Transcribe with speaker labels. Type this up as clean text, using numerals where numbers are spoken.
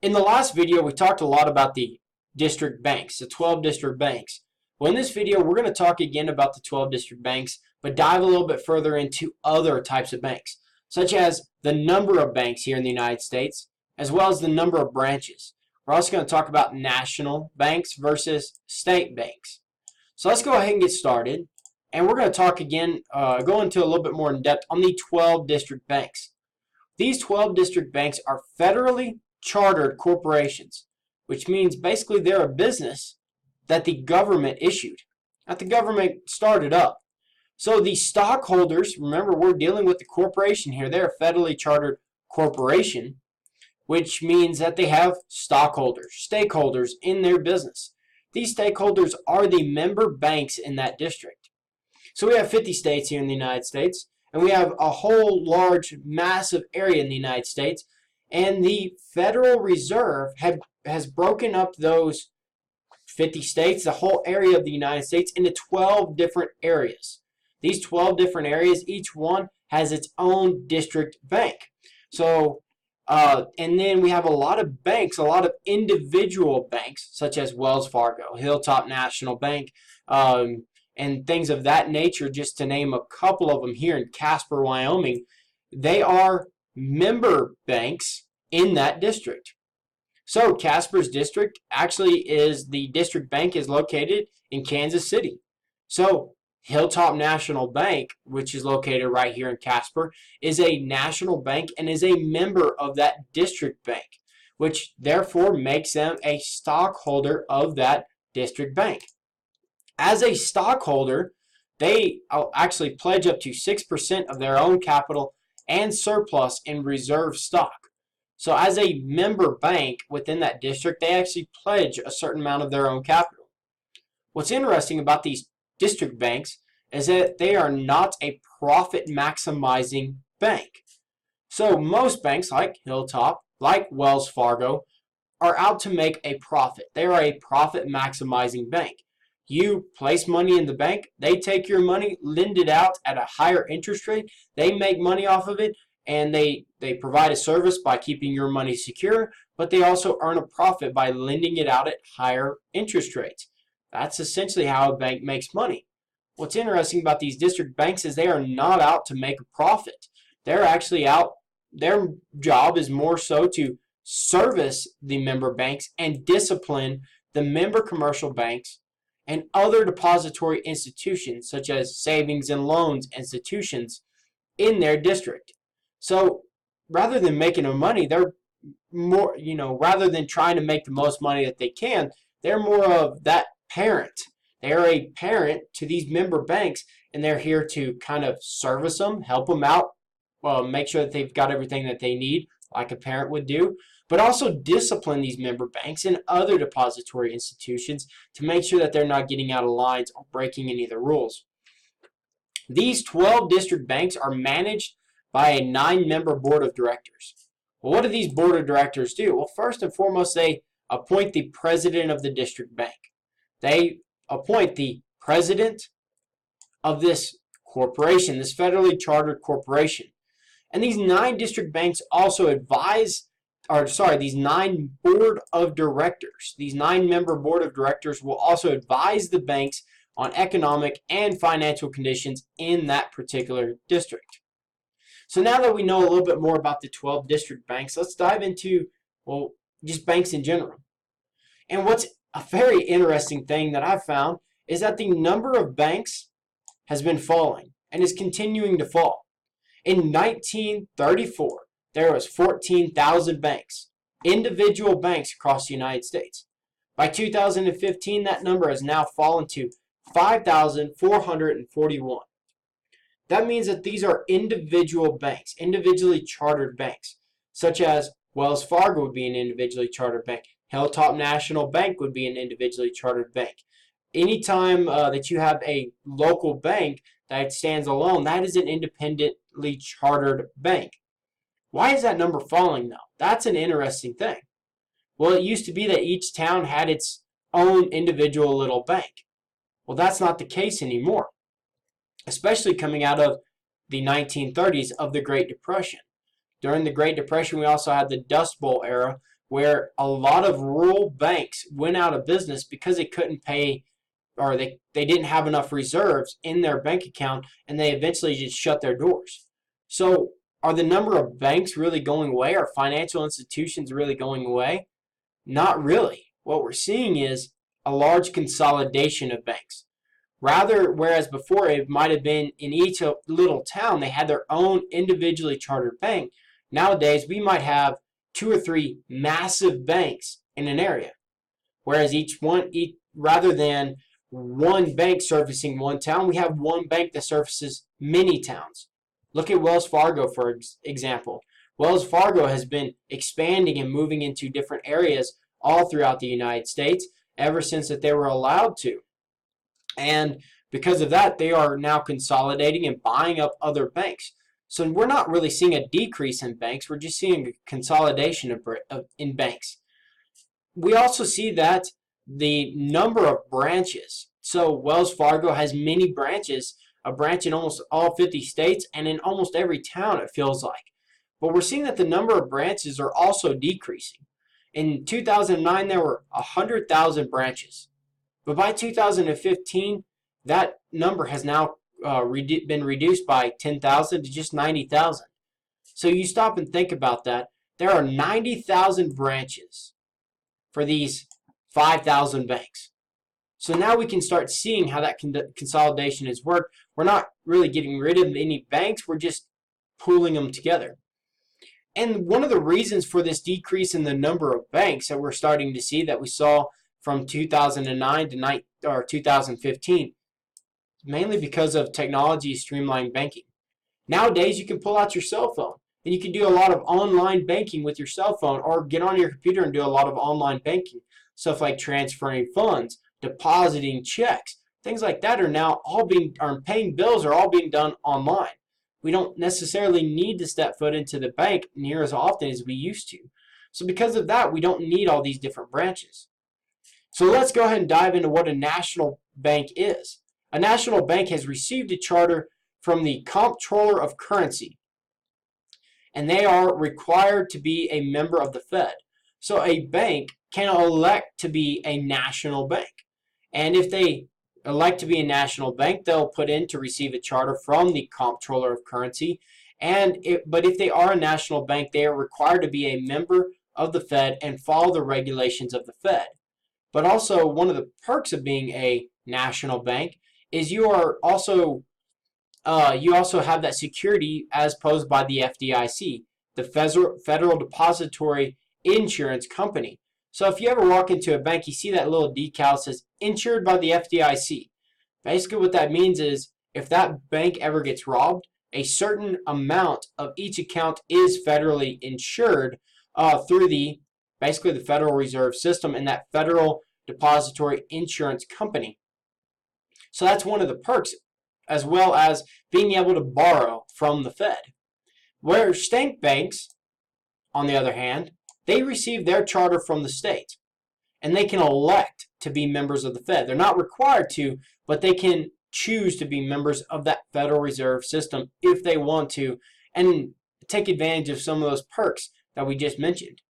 Speaker 1: In the last video, we talked a lot about the district banks, the 12 district banks. Well, in this video, we're going to talk again about the 12 district banks, but dive a little bit further into other types of banks, such as the number of banks here in the United States, as well as the number of branches. We're also going to talk about national banks versus state banks. So let's go ahead and get started. And we're going to talk again, go into a little bit more in depth on the 12 district banks. These 12 district banks are federally chartered corporations, which means basically they're a business that the government issued, that the government started up. So the stockholders, remember we're dealing with the corporation here, they're a federally chartered corporation, which means that they have stockholders, stakeholders in their business. These stakeholders are the member banks in that district. So we have 50 states here in the United States, and we have a whole large, massive area in the United States, and the Federal Reserve has broken up those 50 states, the whole area of the United States, into 12 different areas. These 12 different areas, each one has its own district bank. So, and then we have a lot of banks, a lot of individual banks, such as Wells Fargo, Hilltop National Bank, and things of that nature, just to name a couple of them here in Casper, Wyoming. They are member banks in that district. So Casper's district actually is, the district bank is located in Kansas City. So Hilltop National Bank, which is located right here in Casper, is a national bank and is a member of that district bank, which therefore makes them a stockholder of that district bank. As a stockholder, they actually pledge up to 6% of their own capital and surplus in reserve stock. So as a member bank within that district, they actually pledge a certain amount of their own capital. What's interesting about these district banks is that they are not a profit maximizing bank. So most banks like Hilltop, like Wells Fargo, are out to make a profit. They are a profit maximizing bank. You place money in the bank, they take your money, lend it out at a higher interest rate, they make money off of it, and they provide a service by keeping your money secure, but they also earn a profit by lending it out at higher interest rates. That's essentially how a bank makes money. What's interesting about these district banks is they are not out to make a profit. They're actually out, their job is more so to service the member banks and discipline the member commercial banks and other depository institutions such as savings and loans institutions in their district. So rather than making no money, they're more, rather than trying to make the most money that they can, they're more of that parent. They're a parent to these member banks, and they're here to kind of service them, help them out, make sure that they've got everything that they need, like a parent would do, but also discipline these member banks and other depository institutions to make sure that they're not getting out of lines or breaking any of the rules. These 12 district banks are managed by a 9-member board of directors. Well, what do these board of directors do? Well, first and foremost, they appoint the president of the district bank. They appoint the president of this corporation, this federally chartered corporation. And these 9 district banks also these 9 board of directors, these 9-member board of directors will also advise the banks on economic and financial conditions in that particular district. So now that we know a little bit more about the 12 district banks, let's dive into, just banks in general. And what's a very interesting thing that I've found is that the number of banks has been falling and is continuing to fall. In 1934, there was 14,000 banks, individual banks across the United States. By 2015, that number has now fallen to 5,441. That means that these are individual banks, individually chartered banks, such as Wells Fargo would be an individually chartered bank. Hilltop National Bank would be an individually chartered bank. Anytime that you have a local bank that stands alone, that is an independently chartered bank. Why is that number falling though? That's an interesting thing. Well, it used to be that each town had its own individual little bank. Well, that's not the case anymore, especially coming out of the 1930s of the Great Depression. During the Great Depression, we also had the Dust Bowl era, where a lot of rural banks went out of business because they couldn't pay, or they didn't have enough reserves in their bank account, and they eventually just shut their doors. So are the number of banks really going away? Are financial institutions really going away? Not really. What we're seeing is a large consolidation of banks. Rather, whereas before it might have been in each little town, they had their own individually chartered bank. Nowadays, we might have 2 or 3 massive banks in an area. Whereas rather than one bank servicing one town, we have one bank that services many towns. Look at Wells Fargo, for example. Wells Fargo has been expanding and moving into different areas all throughout the United States ever since that they were allowed to. And because of that, they are now consolidating and buying up other banks. So we're not really seeing a decrease in banks. We're just seeing a consolidation in banks. We also see that the number of branches. So Wells Fargo has many branches, a branch in almost all 50 states and in almost every town, it feels like. But we're seeing that the number of branches are also decreasing. In 2009, there were 100,000 branches. But by 2015, that number has now been reduced by 10,000 to just 90,000. So you stop and think about that. There are 90,000 branches for these 5,000 banks. So now we can start seeing how that consolidation has worked. We're not really getting rid of any banks. We're just pooling them together. And one of the reasons for this decrease in the number of banks that we're starting to see, that we saw from 2009 to 2015, mainly because of technology streamlined banking. Nowadays, you can pull out your cell phone and you can do a lot of online banking with your cell phone, or get on your computer and do a lot of online banking. Stuff like transferring funds, depositing checks, things like that are now paying bills are all being done online. We don't necessarily need to step foot into the bank near as often as we used to. So because of that, we don't need all these different branches. So let's go ahead and dive into what a national bank is. A national bank has received a charter from the Comptroller of Currency, and they are required to be a member of the Fed. So a bank can elect to be a national bank. And if they elect to be a national bank, they'll put in to receive a charter from the Comptroller of Currency. But if they are a national bank, they are required to be a member of the Fed and follow the regulations of the Fed. But also, one of the perks of being a national bank is you also have that security as posed by the FDIC, the Federal Depository Insurance Company. So if you ever walk into a bank, you see that little decal that says insured by the FDIC. Basically what that means is if that bank ever gets robbed, a certain amount of each account is federally insured through basically the Federal Reserve System and that Federal Depository Insurance Company. So that's one of the perks, as well as being able to borrow from the Fed. Where state banks, on the other hand, they receive their charter from the state, and they can elect to be members of the Fed. They're not required to, but they can choose to be members of that Federal Reserve System if they want to, and take advantage of some of those perks that we just mentioned.